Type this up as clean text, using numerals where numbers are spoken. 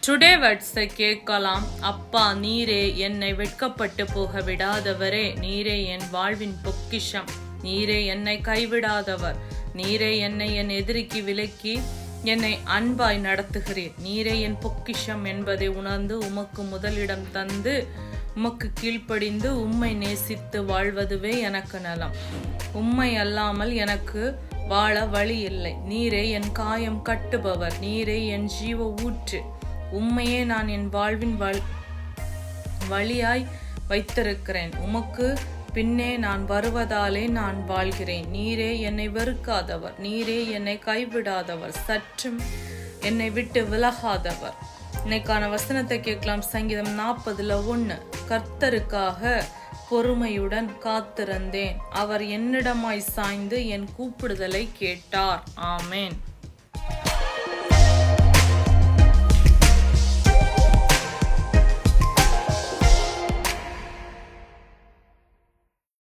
Today வேர்ட்ஸை கேட்கலாம். அப்பா, நீரே என்னை வெட்கப்பட்டு போக விடாதவரே, நீரே என் வாழ்வின் பொக்கிஷம், நீரே என்னை கைவிடாதவர், நீரே என்னை என் எதிரிக்கு விலக்கி என்னை அன்பாய் நடத்துகிறீர், நீரே என் பொக்கிஷம் என்பதை உணர்ந்து உமக்கு முதலிடம் தந்து உமக்கு கீழ்ப்படிந்து உம்மை நேசித்து வாழ்வதுவே எனக்கு நலம். உம்மை அல்லாமல் எனக்கு வாழ வழி இல்லை. நீரே என் காயம் கட்டுபவர், நீரே என் ஜீவ ஊற்று, உம்மையே நான் என் வாழ்வின் வழியாய் வைத்திருக்கிறேன். உமக்கு பின்னே நான் வருவதாலே நான் வாழ்கிறேன். நீரே என்னை வெறுக்காதவர், நீரே என்னை கைவிடாதவர், சற்றும் என்னை விட்டு விலகாதவர். இன்னைக்கான வசனத்தை கேட்கலாம். சங்கீதம் 40:1. கர்த்தருக்காக பொறுமையுடன் காத்திருந்தேன், அவர் என்னிடமாய் சாய்ந்து என் கூப்பிடுதலை கேட்டார். ஆமேன்.